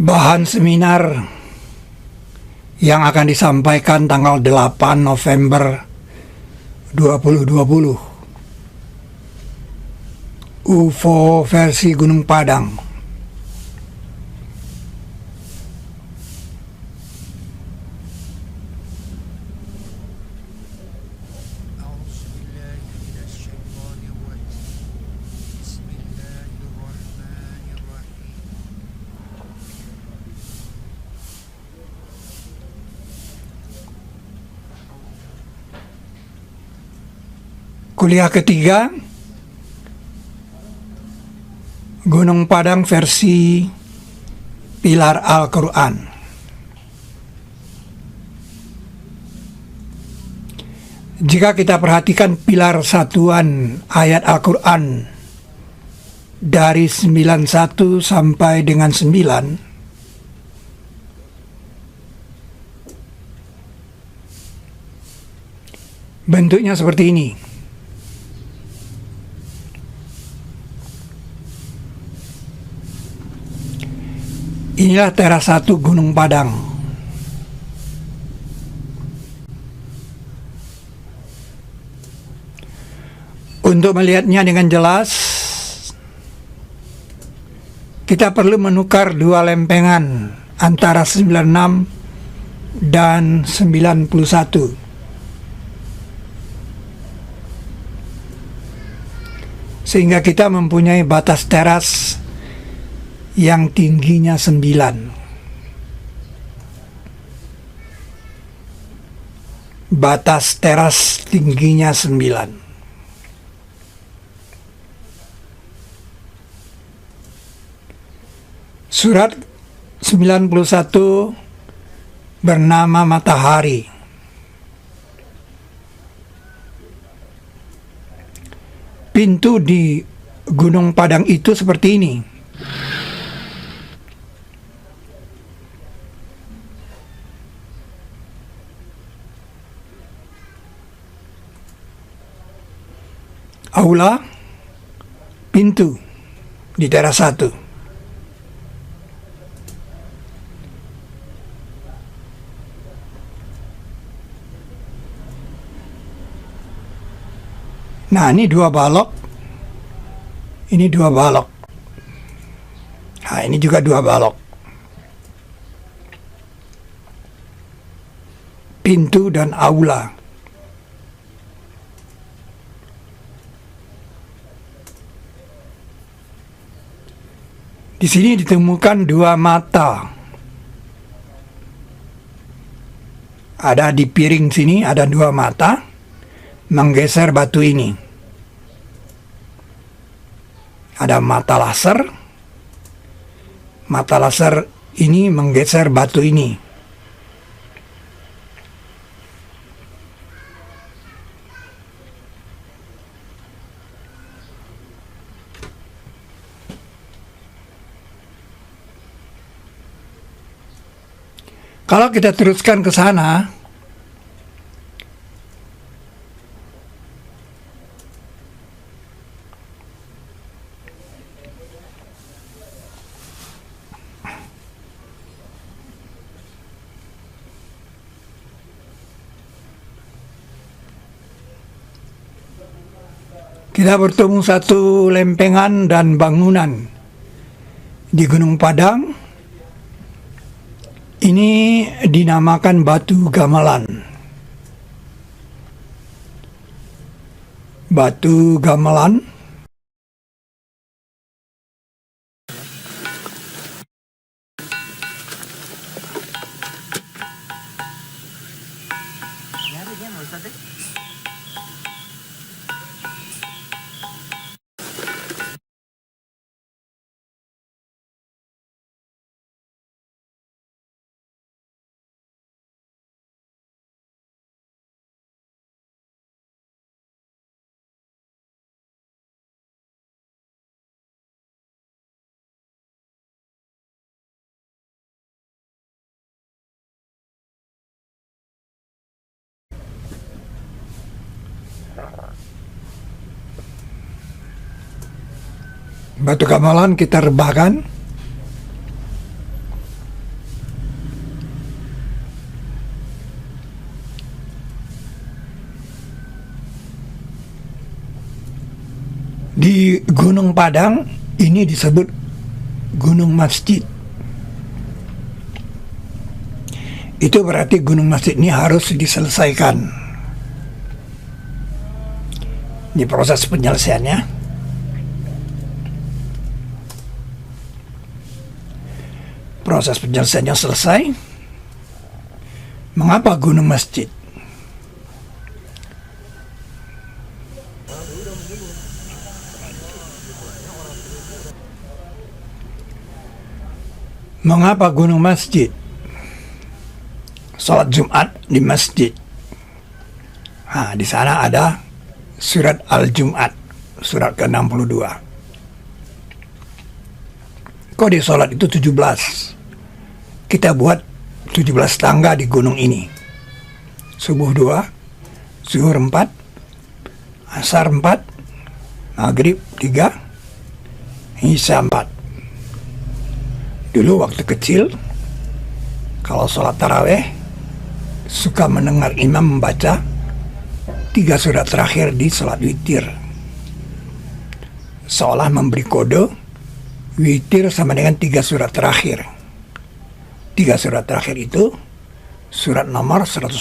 Bahan seminar yang akan disampaikan tanggal 8 November 2020. UFO versi Gunung Padang. Kuliah ketiga, Gunung Padang versi Pilar Al-Quran. Jika kita perhatikan pilar satuan ayat Al-Quran dari 91 sampai dengan 9, bentuknya seperti ini. Inilah teras 1 Gunung Padang. Untuk melihatnya dengan jelas, kita perlu menukar dua lempengan antara 96 dan 91. Sehingga kita mempunyai batas teras yang tingginya 9. Batas teras tingginya 9. Surat 91 bernama Matahari. Pintu di Gunung Padang itu seperti ini. Aula, pintu di teras 1. Nah, ini 2 balok. Ini 2 balok. Nah, ini juga 2 balok. Pintu dan aula. Di sini ditemukan 2 mata. Ada di piring sini, ada 2 mata menggeser batu ini. Ada mata laser. Mata laser ini menggeser batu ini. Kalau kita teruskan ke sana, kita bertemu satu lempengan dan bangunan di Gunung Padang. Ini dinamakan Batu Gamelan. Batu Gamelan Batu gamelan kita rebahkan. Gunung Padang ini disebut gunung masjid. Itu berarti gunung masjid ini harus diselesaikan. Ini proses penyelesaiannya. Proses penyelesaiannya selesai. Mengapa gunung masjid? Mengapa gunung masjid? Salat Jumat di masjid. Nah, di sana ada surat Al-Jumat, surat ke-62. Kode salat itu 17. Kita buat 17 tangga di gunung ini. Subuh 2, zuhur 4, asar 4, maghrib 3, isya 4. Dulu waktu kecil, kalau sholat taraweh, suka mendengar imam membaca 3 surat terakhir di sholat witir. Seolah memberi kode, witir sama dengan 3 surat terakhir. 3 surat terakhir itu, surat nomor 112,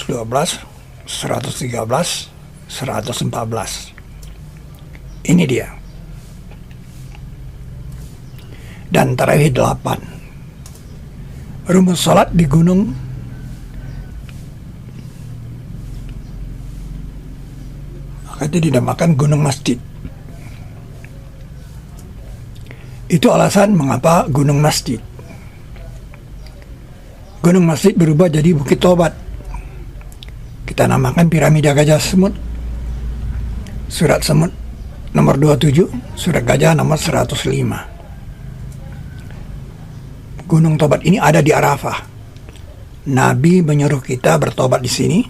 113, 114. Ini dia. Dan tarawih 8. Rumus sholat di gunung maka itu dinamakan gunung masjid. Itu alasan mengapa gunung masjid. Gunung masjid berubah jadi Bukit Tobat. Kita namakan piramida Gajah Semut. Surat Semut nomor 27, surat Gajah nomor 105. Gunung Tobat ini ada di Arafah. Nabi menyuruh kita bertobat di sini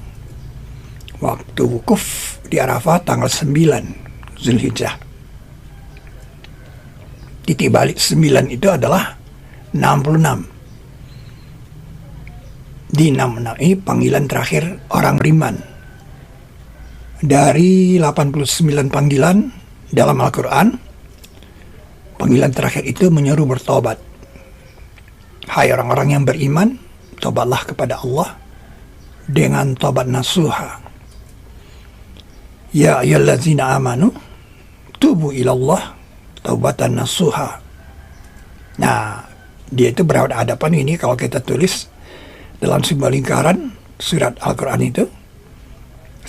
waktu wukuf di Arafah tanggal 9 Zulhijjah. Titik balik 9 itu adalah 66. Di 66 ini panggilan terakhir orang beriman. Dari 89 panggilan dalam Al-Quran, panggilan terakhir itu menyuruh bertobat. Hai orang-orang yang beriman, tobatlah kepada Allah dengan tobat nasuha. Ya ayyuhallazina amanu, tubu ilallah taubatan nasuha. Nah, dia itu berhadapan ini kalau kita tulis dalam sebuah lingkaran surat Al-Quran itu.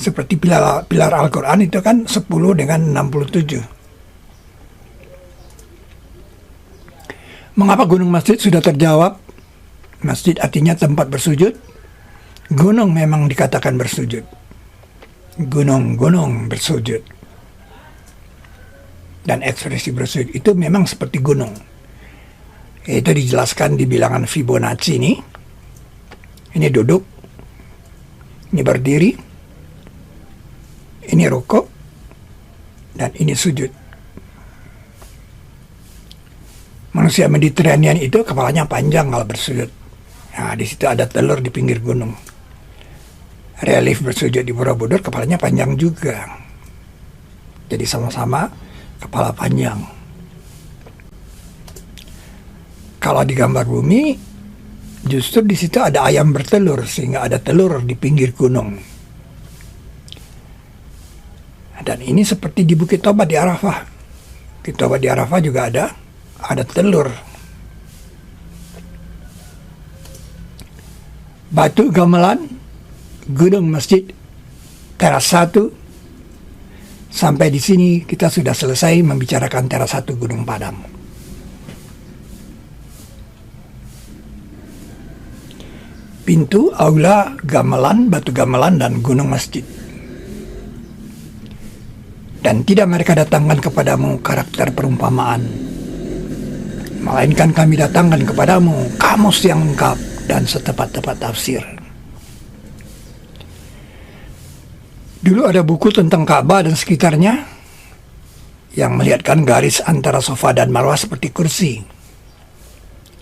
Seperti pilar Al-Quran itu kan 10 dengan 67. Mengapa gunung masjid sudah terjawab? Masjid artinya tempat bersujud. Gunung memang dikatakan bersujud. Gunung-gunung bersujud. Dan ekspresi bersujud itu memang seperti gunung. Itu dijelaskan di bilangan Fibonacci ini. Ini duduk. Ini berdiri. Ini rukuk. Dan ini sujud. Manusia Mediterranean itu kepalanya panjang kalau bersujud. Nah, di situ ada telur di pinggir gunung. Relief bersujud di Borobudur kepalanya panjang juga. Jadi sama-sama kepala panjang. Kalau di gambar bumi, justru di situ ada ayam bertelur sehingga ada telur di pinggir gunung. Dan ini seperti di Bukit Tobat di Arafah. Bukit Tobat di Arafah juga ada telur. Batu Gamelan, Gunung Masjid, teras 1. Sampai di sini kita sudah selesai membicarakan teras 1 Gunung Padang. Pintu, aula, gamelan, batu gamelan, dan gunung masjid. Dan tidak mereka datangkan kepadamu karakter perumpamaan, melainkan kami datangkan kepadamu kamus yang lengkap dan setepat-tepat tafsir. Dulu ada buku tentang Ka'bah dan sekitarnya yang melihatkan garis antara sofa dan marwah seperti kursi.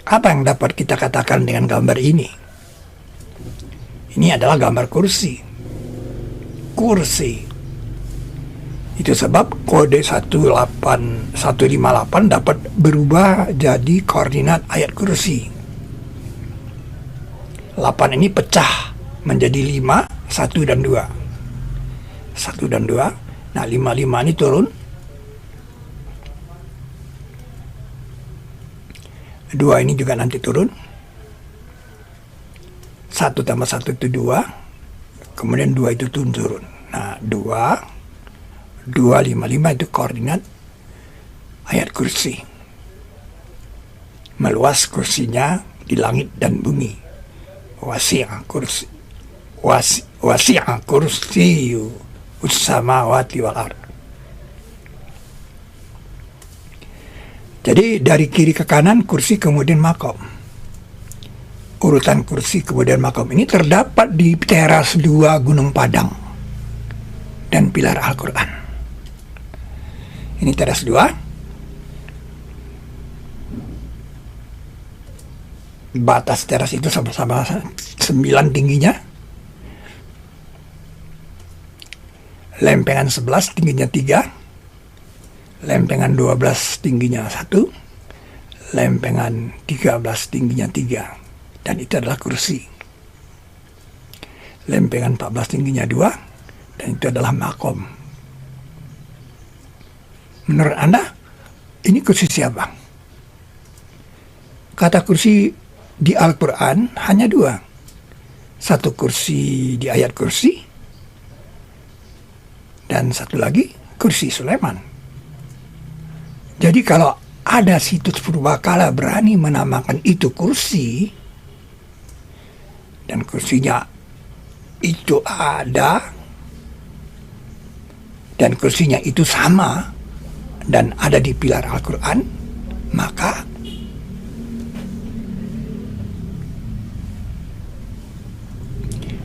Apa yang dapat kita katakan dengan gambar ini? Ini adalah gambar kursi. Kursi. Itu sebab kode 18158 dapat berubah jadi koordinat ayat kursi. 8 ini pecah menjadi 5, 1 dan 2. 1 dan 2. Nah, 5 ini turun. 2 ini juga nanti turun. 1 tambah 1 itu 2. Kemudian 2 itu turun. Nah, 255 itu koordinat ayat kursi. Meluas kursinya di langit dan bumi. Wasi'a kursiyu us-samawati wal ard. Jadi dari kiri ke kanan kursi kemudian makom. Urutan kursi kemudian makom ini terdapat di teras 2 Gunung Padang dan pilar Al-Quran. Ini teras 2. Batas teras itu sama-sama 9 tingginya. Lempengan 11 tingginya 3. Lempengan 12 tingginya 1. Lempengan 13 tingginya 3. Dan itu adalah kursi. Lempengan 14 tingginya 2. Dan itu adalah makom. Menurut Anda, ini kursi siapa? Kata kursi di Al-Quran hanya 2. Satu kursi di ayat kursi, dan satu lagi kursi Sulaiman. Jadi kalau ada situs purbakala berani menamakan itu kursi, dan kursinya itu ada, dan kursinya itu sama, dan ada di pilar Al-Quran, maka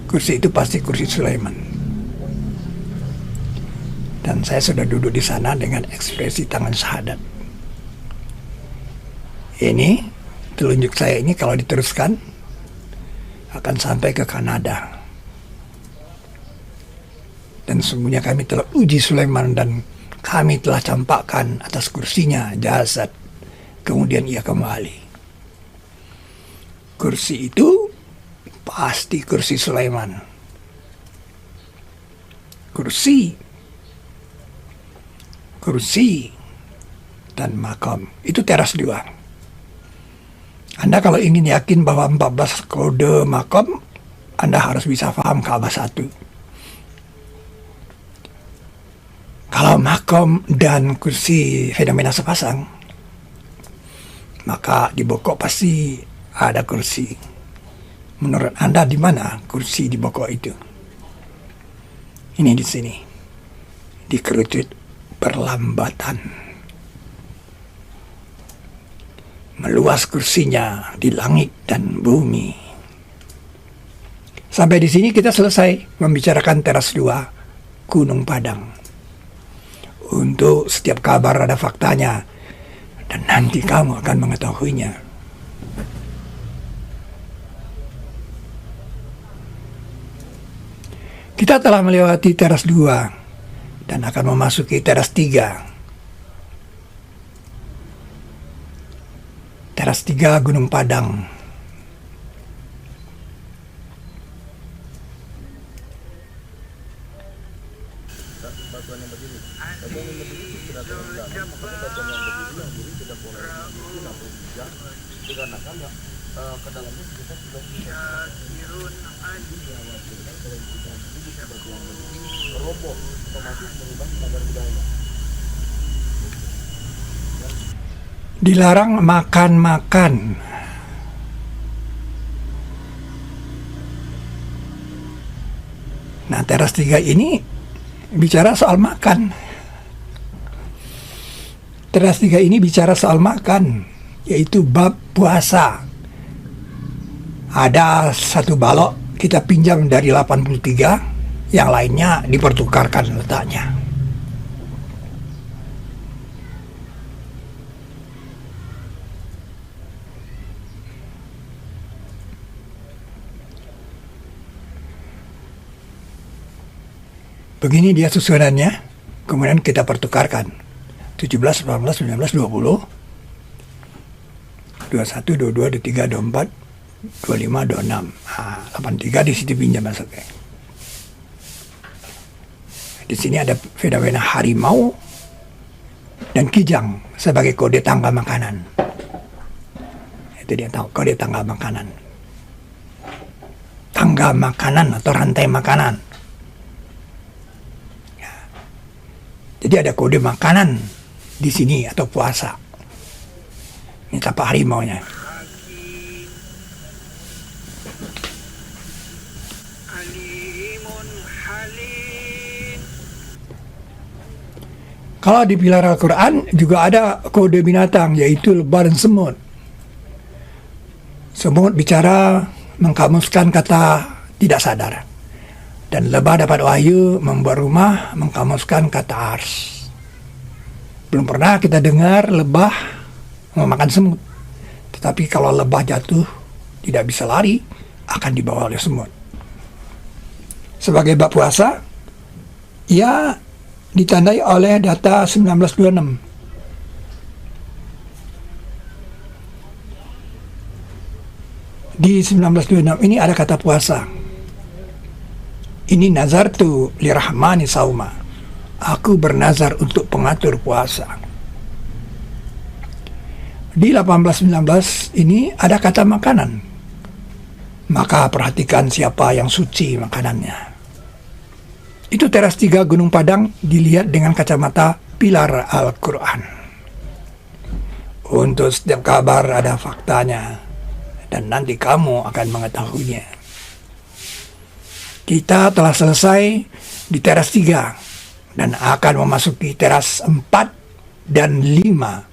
kursi itu pasti kursi Sulaiman. Dan saya sudah duduk di sana dengan ekspresi tangan syahadat. Ini, telunjuk saya ini kalau diteruskan, akan sampai ke Kanada. Dan sungguhnya kami telah uji Sulaiman dan kami telah campakkan atas kursinya jasad. Kemudian ia kembali. Kursi itu pasti kursi Sulaiman. Kursi dan makam. Itu teras 2. Anda kalau ingin yakin bahwa 14 kode makam, Anda harus bisa paham Ka'bah 1. Kalau makom dan kursi fenomena sepasang, maka di Bokok pasti ada kursi. Menurut Anda di mana kursi di Bokok itu? Ini di sini. Di kerucut perlambatan. Meluas kursinya di langit dan bumi. Sampai di sini kita selesai membicarakan teras 2 Gunung Padang. Untuk setiap kabar ada faktanya, dan nanti kamu akan mengetahuinya. Kita telah melewati teras 2 dan akan memasuki teras 3. Teras 3 Gunung Padang. Dilarang makan-makan. Nah, teras 3 ini bicara soal makan. Teras 3 ini bicara soal makan, yaitu bab puasa. Ada satu balok kita pinjam dari 83, yang lainnya dipertukarkan letaknya. Begini dia susunannya. kemudian kita pertukarkan 17, 18, 19, 20, 21, 22, 23, 24, 25, 26. 83 di situ pinjam masuknya. Di sini ada fenomena harimau dan kijang sebagai kode tangga makanan. Itu dia tahu kode tangga makanan. Tangga makanan atau rantai makanan. Ya. Jadi ada kode makanan di sini atau puasa. Ini tapak harimaunya. Kalau di pilar Al-Quran juga ada kode binatang, yaitu lebah dan semut. Semut bicara mengkamuskan kata tidak sadar. Dan lebah dapat wahyu membuat rumah mengkamuskan kata ars. Belum pernah kita dengar lebah memakan semut. Tetapi kalau lebah jatuh tidak bisa lari, akan dibawa oleh semut. Sebagai bab puasa, ia ditandai oleh data 1926. Di 1926 ini ada kata puasa. Ini nazartu lirahmani sauma. Aku bernazar untuk pengatur puasa. Di 1819 ini ada kata makanan. Maka perhatikan siapa yang suci makanannya. Itu teras 3 Gunung Padang dilihat dengan kacamata pilar Al-Quran. Untuk setiap kabar ada faktanya, dan nanti kamu akan mengetahuinya. Kita telah selesai di teras 3 dan akan memasuki teras 4 dan 5.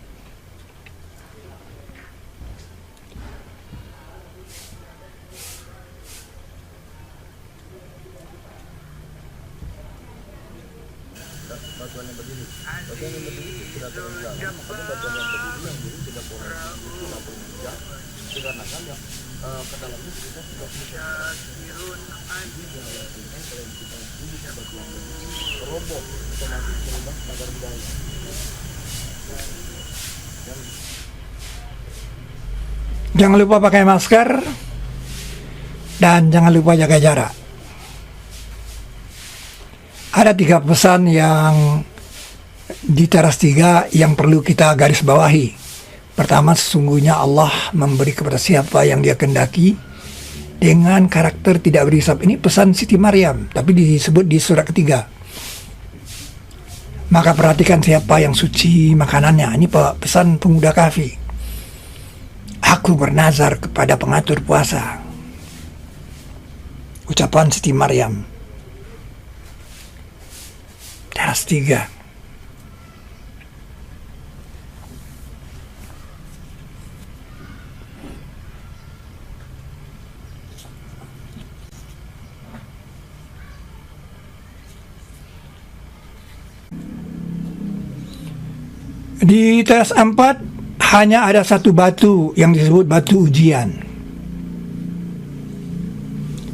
Jangan lupa pakai masker dan jangan lupa jaga jarak. Ada 3 pesan yang di teras 3 yang perlu kita garis bawahi. Pertama, sesungguhnya Allah memberi kepada siapa yang Dia kehendaki dengan karakter tidak berhisab. Ini pesan Siti Maryam, tapi disebut di surat ketiga. Maka perhatikan siapa yang suci makanannya. Ini pesan pemuda Kahfi. Aku bernazar kepada pengatur puasa. Ucapan Siti Maryam. Teras 3. Di teras 4 hanya ada satu batu yang disebut batu ujian.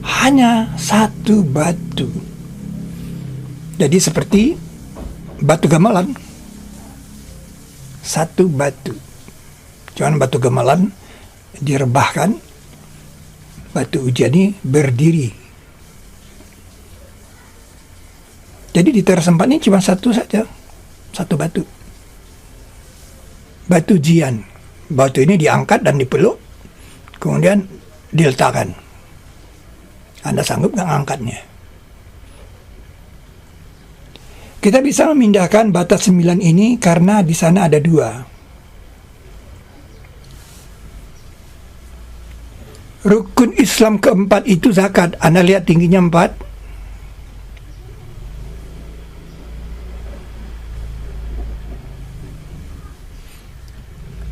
Hanya satu batu. Jadi seperti batu gamelan. Satu batu. Cuman batu gamelan direbahkan, batu ujian ini berdiri. Jadi di teras 4 ini cuma satu saja. Satu batu. Batu ujian. Batu ini diangkat dan dipeluk, kemudian diletakkan. Anda sanggup nggak ngangkatnya? Kita bisa memindahkan batas 9 ini karena di sana ada 2. Rukun Islam keempat itu zakat. Anda lihat tingginya 4.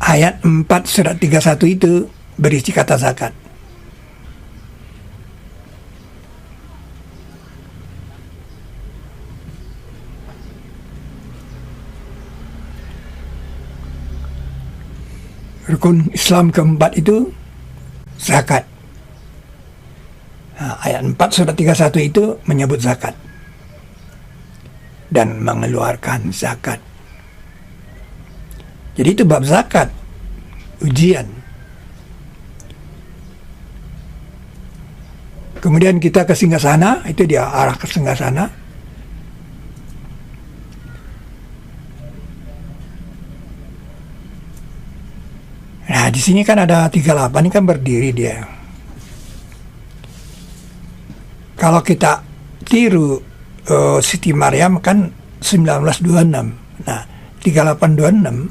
Ayat 4 surat 31 itu berisi kata zakat. Rukun Islam keempat itu zakat. Ayat 4 surat 31 itu menyebut zakat. dan mengeluarkan zakat. Jadi itu bab zakat, ujian. Kemudian kita ke singgasana, itu dia arah ke singgasana. Nah, di sini kan ada 38, ini kan berdiri dia. Kalau kita tiru Siti Maryam kan 1926. Nah, 3826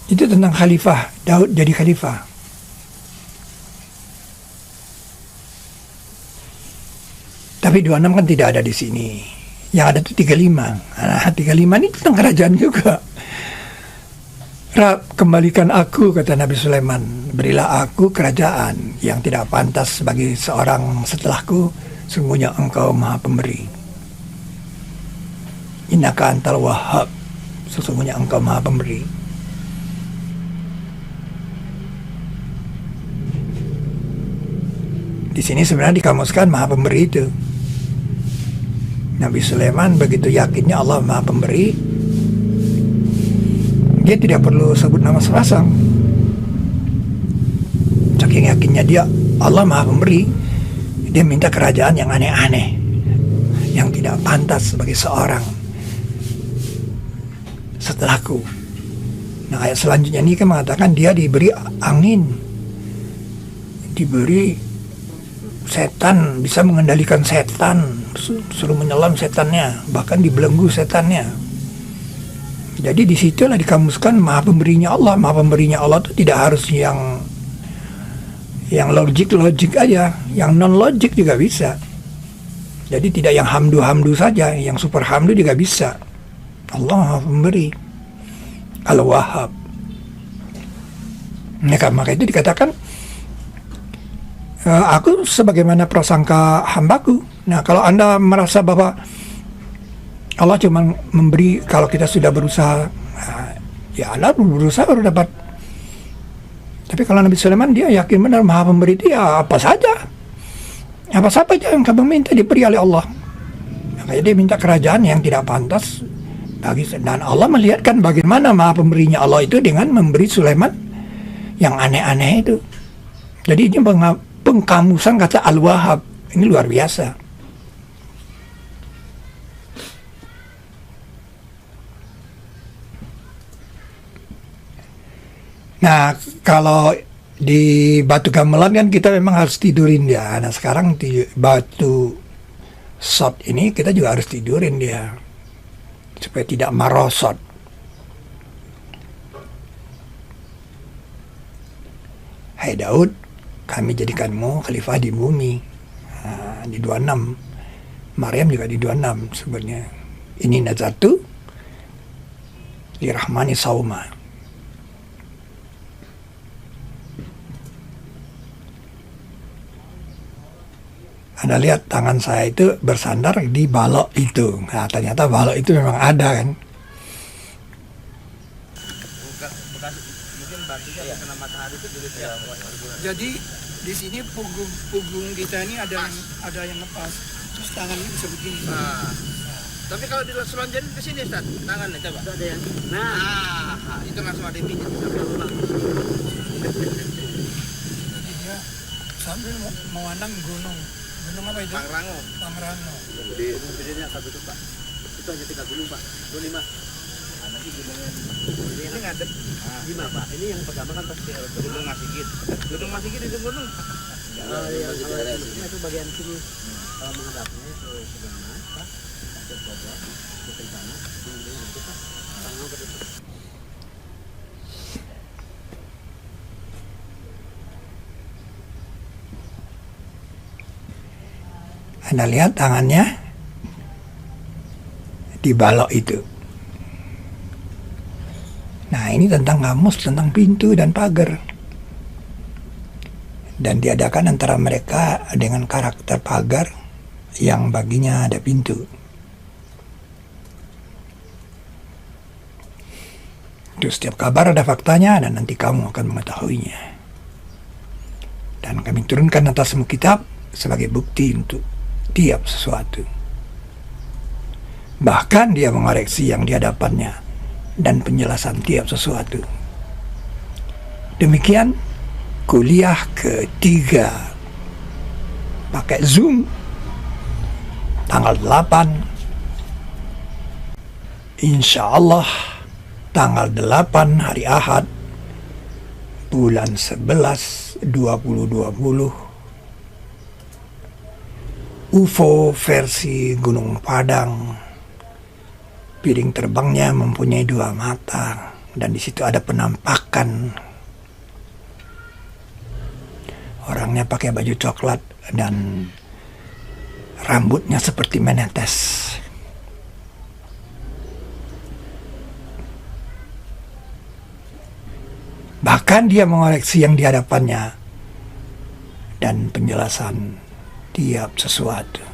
itu tentang khalifah, Daud jadi khalifah. Tapi 26 kan tidak ada di sini. Yang ada itu 35. Nah, 35 ini tentang kerajaan juga. Rab, kembalikan aku, kata Nabi Sulaiman, berilah aku kerajaan yang tidak pantas bagi seorang setelahku, sungguhnya engkau maha pemberi. Innaka antal wahhab, sesungguhnya engkau maha pemberi. Di sini sebenarnya dikamuskan maha pemberi itu. Nabi Sulaiman begitu yakinnya Allah maha pemberi, dia tidak perlu sebut nama sepasang. Saking yakinnya dia Allah maha pemberi, dia minta kerajaan yang aneh-aneh, yang tidak pantas bagi seorang setelahku. Nah, ayat selanjutnya ini kan mengatakan dia diberi angin, diberi setan, bisa mengendalikan setan, suruh menyelam setannya, bahkan dibelenggu setannya. Jadi disitulah dikamuskan maha pemberinya Allah. Maha pemberinya Allah itu tidak harus yang logik aja, yang non logik juga bisa. Jadi tidak yang hamdu saja, yang super hamdu juga bisa. Allah maha pemberi, Al-Wahhab. Maka itu dikatakan aku sebagaimana prasangka hambaku. Nah, kalau Anda merasa bahwa Allah cuma memberi kalau kita sudah berusaha, ya Anda berusaha baru dapat. Tapi kalau Nabi Sulaiman dia yakin benar maha pemberi, dia apa saja yang kamu minta diberi oleh Allah. Makanya dia minta kerajaan yang tidak pantas bagi, dan Allah melihatkan bagaimana maha pemberinya Allah itu dengan memberi Sulaiman yang aneh-aneh itu. Jadi ini pengkamusan kata Al-Wahhab, ini luar biasa. Nah, kalau di Batu Gamelan kan kita memang harus tidurin dia. Nah, sekarang di Batu Sot ini kita juga harus tidurin dia supaya tidak marosot. Hai Daud, kami jadikanmu khalifah di bumi. Nah, di 26. Maryam juga di 26 sebenarnya. Ini nazartu lirahmani sauma. Anda lihat tangan saya itu bersandar di balok itu. Nah, ternyata balok itu memang ada kan. Jadi di sini punggung kita ini ada yang lepas. Terus tangan ini bisa begini. Nah, tapi kalau diselonjorin ke sini, Ustaz, tangannya coba. Ada yang. Nah, itu langsung ada yang pijit. Jadi dia sambil memandang gunung. Gunung apa itu? Pangrango. Pangrango. Jadi gedenya satu itu, Pak. Itu hanya 3 gunung, Pak. 25. Nanti gunungnya ini ngadep. Gimana, Pak? Ini yang pertama kan pasti Gunung Masigit. Gunung Masigit itu gunung. Itu bagian sini. Kalau menghadapnya ke sebelah Pak. Ke bawah, ke sana, kemudian itu Pak. Pangrango ke depan. Anda lihat tangannya di balok itu. Nah, ini tentang kamus, tentang pintu dan pagar. Dan diadakan antara mereka dengan karakter pagar yang baginya ada pintu. Itu setiap kabar ada faktanya dan nanti kamu akan mengetahuinya. Dan kami turunkan atasmu kitab sebagai bukti untuk tiap sesuatu. Bahkan dia mengoreksi yang di hadapannya dan penjelasan tiap sesuatu. Demikian kuliah ketiga pakai Zoom tanggal 8, insya Allah tanggal 8 hari Ahad bulan 11 2020, UFO versi Gunung Padang. Piring terbangnya mempunyai 2 mata dan di situ ada penampakan orangnya pakai baju coklat dan rambutnya seperti menetes. Bahkan dia mengoreksi yang di hadapannya dan penjelasan tiap sesuatu.